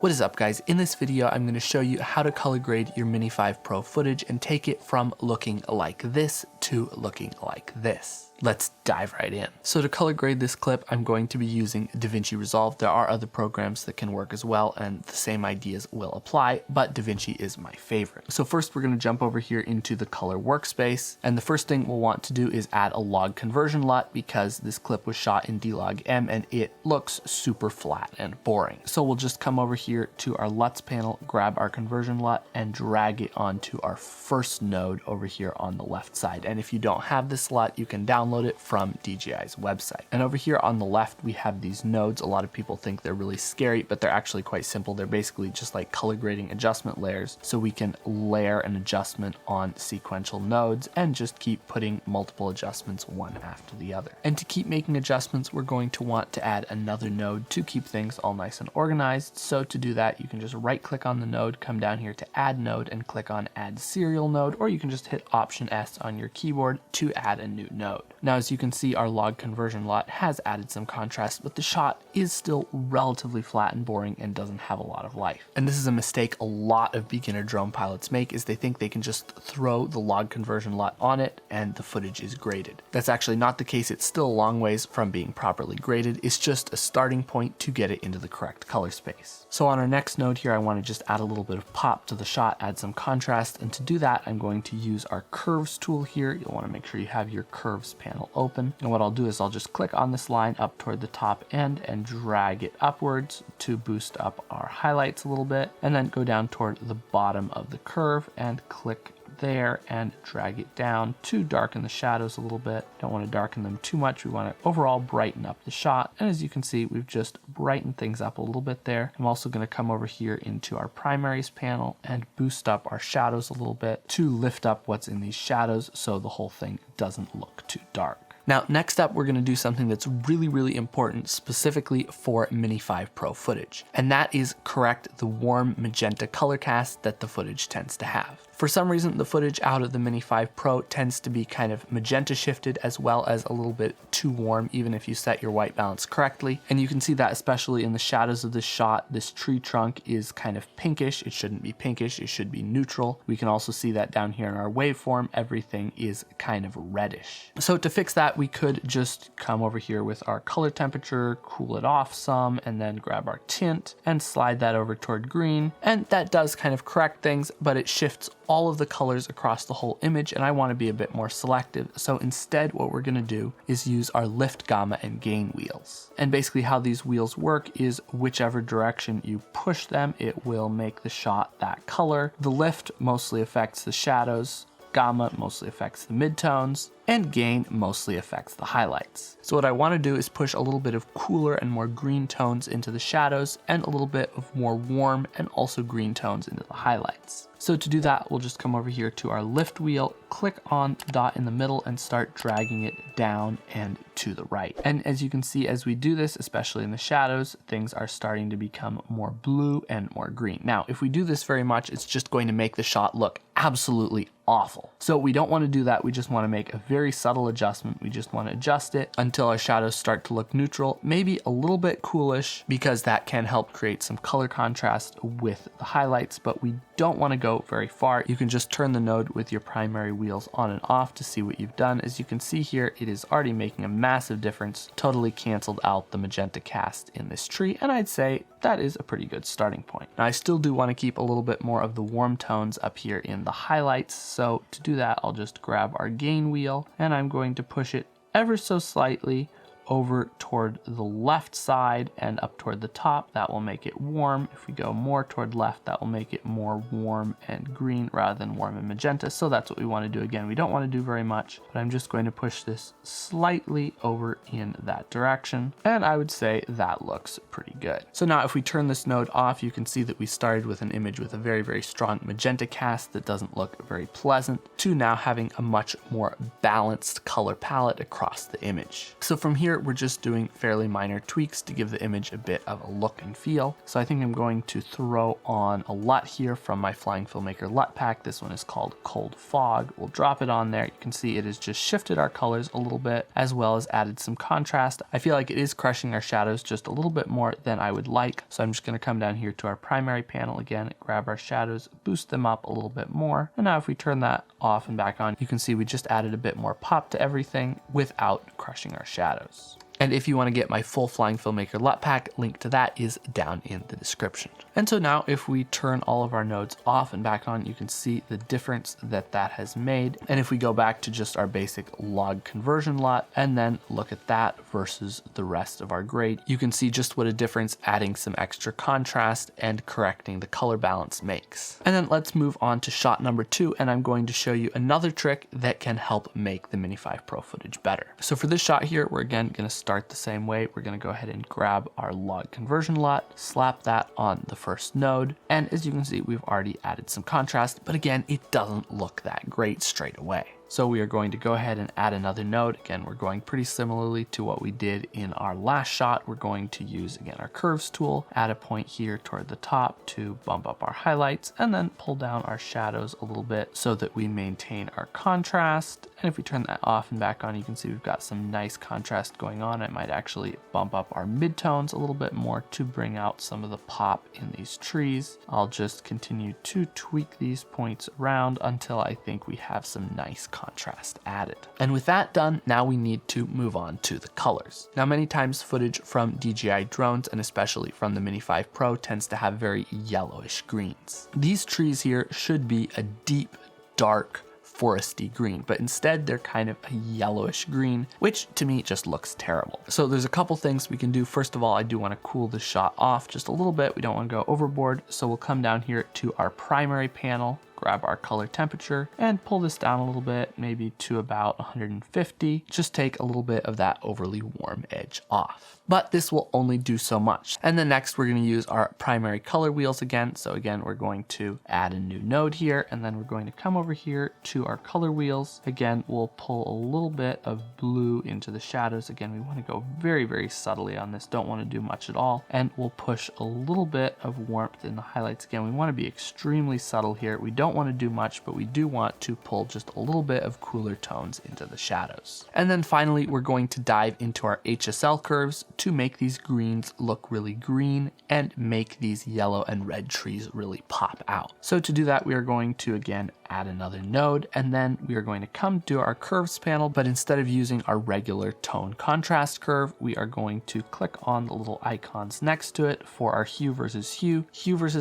What is up, guys? In this video, I'm going to show you how to color grade your Mini 5 Pro footage and take it from looking like this to looking like this. Let's dive right in. So to color grade this clip, I'm going to be using DaVinci Resolve. There are other programs that can work as well, and the same ideas will apply, but DaVinci is my favorite. So first, we're going to jump over here into the color workspace, and the first thing we'll want to do is add a log conversion LUT because this clip was shot in D-Log-M and it looks super flat and boring. So we'll just come over here to our LUTs panel, grab our conversion LUT, and drag it onto our first node over here on the left side. And if you don't have this LUT, you can download it from DJI's website. And over here on the left, we have these nodes. A lot of people think they're really scary, but they're actually quite simple. They're basically just like color grading adjustment layers. So we can layer an adjustment on sequential nodes and just keep putting multiple adjustments one after the other. And to keep making adjustments, we're going to want to add another node to keep things all nice and organized. So to do that, you can just right click on the node, come down here to add node and click on add serial node, or you can just hit Option S on your keyboard to add a new node. Now, as you can see, our log conversion LUT has added some contrast, but the shot is still relatively flat and boring and doesn't have a lot of life. And this is a mistake a lot of beginner drone pilots make, is they think they can just throw the log conversion LUT on it and the footage is graded. That's actually not the case. It's still a long ways from being properly graded. It's just a starting point to get it into the correct color space. So on our next node here, I want to just add a little bit of pop to the shot, add some contrast, and to do that, I'm going to use our curves tool here. You'll want to make sure you have your curves panel open. And what I'll do is I'll just click on this line up toward the top end and drag it upwards to boost up our highlights a little bit, and then go down toward the bottom of the curve and click there and drag it down to darken the shadows a little bit. Don't want to darken them too much. We want to overall brighten up the shot. And as you can see, we've just brightened things up a little bit there. I'm also going to come over here into our primaries panel and boost up our shadows a little bit to lift up what's in these shadows so the whole thing doesn't look too dark. Now, next up, we're going to do something that's really, really important specifically for Mini 5 Pro footage, and that is correct the warm magenta color cast that the footage tends to have. For some reason, the footage out of the Mini 5 Pro tends to be kind of magenta shifted as well as a little bit too warm, even if you set your white balance correctly. And you can see that especially in the shadows of this shot. This tree trunk is kind of pinkish. It shouldn't be pinkish. It should be neutral. We can also see that down here in our waveform, everything is kind of reddish. So to fix that, we could just come over here with our color temperature, cool it off some, and then grab our tint and slide that over toward green. And that does kind of correct things, but it shifts all of the colors across the whole image, and I want to be a bit more selective. So instead, what we're going to do is use our lift, gamma, and gain wheels. And basically how these wheels work is whichever direction you push them, it will make the shot that color. The lift mostly affects the shadows, gamma mostly affects the midtones, and gain mostly affects the highlights. So what I want to do is push a little bit of cooler and more green tones into the shadows and a little bit of more warm and also green tones into the highlights. So to do that, we'll just come over here to our lift wheel, click on the dot in the middle and start dragging it down and to the right. And as you can see, as we do this, especially in the shadows, things are starting to become more blue and more green. Now, if we do this very much, it's just going to make the shot look absolutely awful. So we don't want to do that. We just want to make a very subtle adjustment. We just want to adjust it until our shadows start to look neutral, maybe a little bit coolish, because that can help create some color contrast with the highlights, but we don't want to go very far. You can just turn the node with your primary wheels on and off to see what you've done. As you can see here, it is already making a massive difference, totally canceled out the magenta cast in this tree, and I'd say that is a pretty good starting point. Now, I still do want to keep a little bit more of the warm tones up here in the highlights, so to do that, I'll just grab our gain wheel, and I'm going to push it ever so slightly over toward the left side and up toward the top. That will make it warm. If we go more toward left, that will make it more warm and green rather than warm and magenta. So that's what we want to do. Again, we don't want to do very much, but I'm just going to push this slightly over in that direction. And I would say that looks pretty good. So now if we turn this node off, you can see that we started with an image with a very, very strong magenta cast that doesn't look very pleasant, to now having a much more balanced color palette across the image. So from here, here, we're just doing fairly minor tweaks to give the image a bit of a look and feel. So I think I'm going to throw on a LUT here from my Flying Filmmaker LUT pack. This one is called Cold Fog. We'll drop it on there. You can see it has just shifted our colors a little bit, as well as added some contrast. I feel like it is crushing our shadows just a little bit more than I would like. So I'm just going to come down here to our primary panel again, grab our shadows, boost them up a little bit more. And now if we turn that off and back on, you can see we just added a bit more pop to everything without crushing our shadows. And if you want to get my full Flying Filmmaker LUT pack, link to that is down in the description. And so now if we turn all of our nodes off and back on, you can see the difference that that has made. And if we go back to just our basic log conversion LUT and then look at that versus the rest of our grade, you can see just what a difference adding some extra contrast and correcting the color balance makes. And then let's move on to shot number 2, and I'm going to show you another trick that can help make the Mini 5 Pro footage better. So for this shot here, we're again going to start the same way. We're going to go ahead and grab our log conversion LUT, slap that on the first node, and as you can see, we've already added some contrast, but again, it doesn't look that great straight away. So we are going to go ahead and add another node. Again, we're going pretty similarly to what we did in our last shot. We're going to use, again, our curves tool, add a point here toward the top to bump up our highlights, and then pull down our shadows a little bit so that we maintain our contrast. And if we turn that off and back on, you can see we've got some nice contrast going on. I might actually bump up our midtones a little bit more to bring out some of the pop in these trees. I'll just continue to tweak these points around until I think we have some nice contrast added. And with that done, now we need to move on to the colors. Now, many times footage from DJI drones, and especially from the Mini 5 Pro, tends to have very yellowish greens. These trees here should be a deep, dark, foresty green, but instead they're kind of a yellowish green, which to me just looks terrible. So there's a couple things we can do. First of all, I do want to cool the shot off just a little bit. We don't want to go overboard. So we'll come down here to our primary panel, grab our color temperature and pull this down a little bit, maybe to about 150. Just take a little bit of that overly warm edge off. But this will only do so much. And then next we're going to use our primary color wheels again. So again, we're going to add a new node here, and then we're going to come over here to our color wheels. Again, we'll pull a little bit of blue into the shadows. Again, we want to go very, very subtly on this. Don't want to do much at all. And we'll push a little bit of warmth in the highlights. Again, we want to be extremely subtle here. We don't want to do much, but we do want to pull just a little bit of cooler tones into the shadows. And then finally, we're going to dive into our HSL curves to make these greens look really green and make these yellow and red trees really pop out. So to do that, we are going to again add another node, and then we are going to come to our curves panel, but instead of using our regular tone contrast curve, we are going to click on the little icons next to it for our hue versus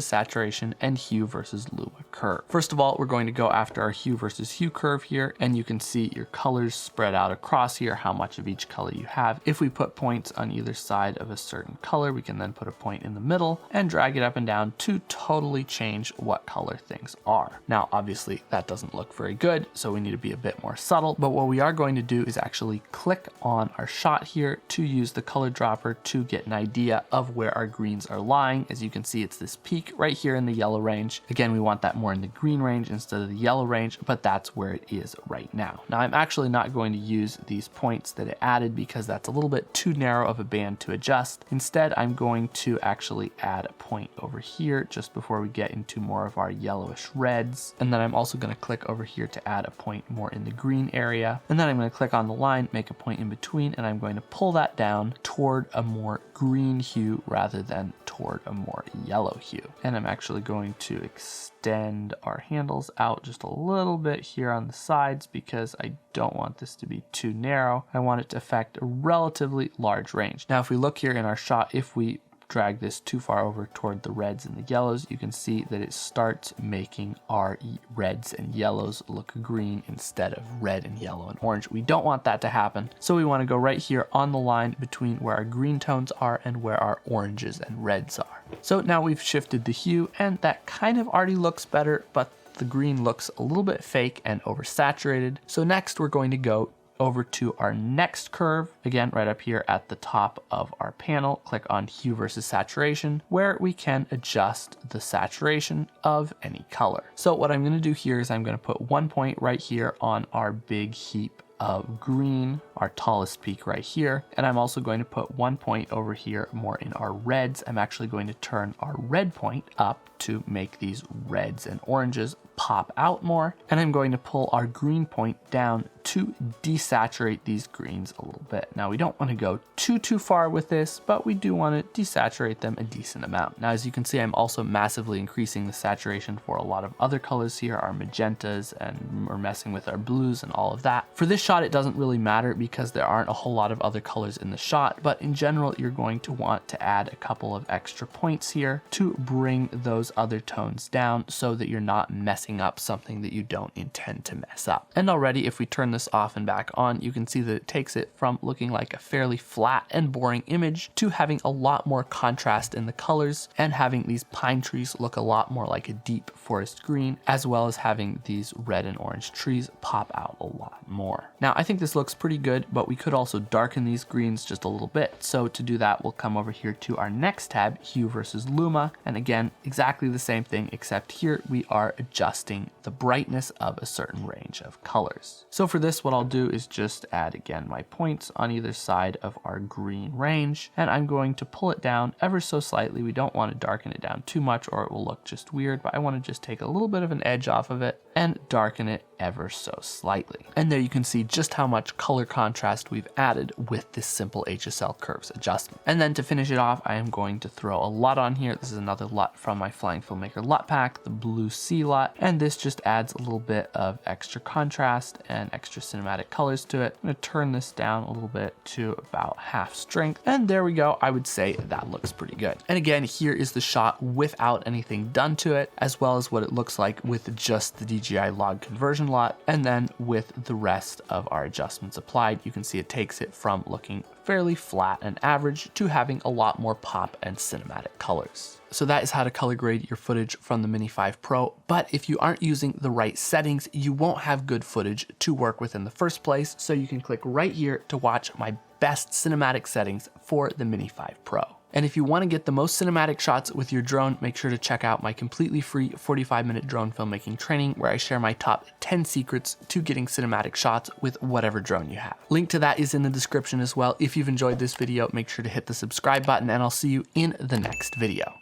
saturation, and hue versus luma curve. First of all, we're going to go after our hue versus hue curve here, and you can see your colors spread out across here, how much of each color you have. If we put points on either side of a certain color, we can then put a point in the middle and drag it up and down to totally change what color things are. Now, obviously that doesn't look very good, so we need to be a bit more subtle, but what we are going to do is actually click on our shot here to use the color dropper to get an idea of where our greens are lying. As you can see, it's this peak right here in the yellow range. Again, we want that more in the green range instead of the yellow range, but that's where it is right now. Now, I'm actually not going to use these points that it added because that's a little bit too narrow of a band to adjust. Instead, I'm going to actually add a point over here just before we get into more of our yellowish reds. And then I'm also going to click over here to add a point more in the green area. And then I'm going to click on the line, make a point in between, and I'm going to pull that down toward a more green hue rather than toward a more yellow hue. And I'm actually going to extend our handles out just a little bit here on the sides because I don't want this to be too narrow. I want it to affect a relatively large range. Now, if we look here in our shot, if we drag this too far over toward the reds and the yellows, you can see that it starts making our reds and yellows look green instead of red and yellow and orange. We don't want that to happen. So we want to go right here on the line between where our green tones are and where our oranges and reds are. So now we've shifted the hue, and that kind of already looks better, but the green looks a little bit fake and oversaturated. So next we're going to go over to our next curve, again right up here at the top of our panel. Click on hue versus saturation, where we can adjust the saturation of any color. So what I'm going to do here is I'm going to put one point right here on our big heap of green, our tallest peak right here. And I'm also going to put 1 point over here more in our reds. I'm actually going to turn our red point up to make these reds and oranges pop out more. And I'm going to pull our green point down to desaturate these greens a little bit. Now we don't want to go too far with this, but we do want to desaturate them a decent amount. Now, as you can see, I'm also massively increasing the saturation for a lot of other colors here, our magentas, and we're messing with our blues and all of that. For this shot, it doesn't really matter because there aren't a whole lot of other colors in the shot, but in general, you're going to want to add a couple of extra points here to bring those other tones down so that you're not messing up something that you don't intend to mess up. And already, if we turn this off and back on, you can see that it takes it from looking like a fairly flat and boring image to having a lot more contrast in the colors and having these pine trees look a lot more like a deep forest green, as well as having these red and orange trees pop out a lot more. Now, I think this looks pretty good, but we could also darken these greens just a little bit. So to do that, we'll come over here to our next tab, Hue versus Luma. And again, exactly the same thing, except here we are adjusting the brightness of a certain range of colors. So for this, what I'll do is just add again my points on either side of our green range, and I'm going to pull it down ever so slightly. We don't want to darken it down too much or it will look just weird, but I want to just take a little bit of an edge off of it and darken it ever so slightly. And there you can see just how much color contrast we've added with this simple HSL curves adjustment. And then to finish it off, I am going to throw a LUT on here. This is another LUT from my Flying Filmmaker LUT pack, the Blue Sea LUT, and this just adds a little bit of extra contrast and extra cinematic colors to it. I'm going to turn this down a little bit to about half strength, and there we go. I would say that looks pretty good. And again, here is the shot without anything done to it, as well as what it looks like with just the DJI log conversion LUT, and then with the rest of our adjustments applied. You can see it takes it from looking fairly flat and average to having a lot more pop and cinematic colors. So that is how to color grade your footage from the Mini 5 Pro, but if you aren't using the right settings, you won't have good footage to work with in the first place, so you can click right here to watch my best cinematic settings for the Mini 5 Pro. And if you want to get the most cinematic shots with your drone, make sure to check out my completely free 45-minute drone filmmaking training where I share my top 10 secrets to getting cinematic shots with whatever drone you have. Link to that is in the description as well. If you've enjoyed this video, make sure to hit the subscribe button and I'll see you in the next video.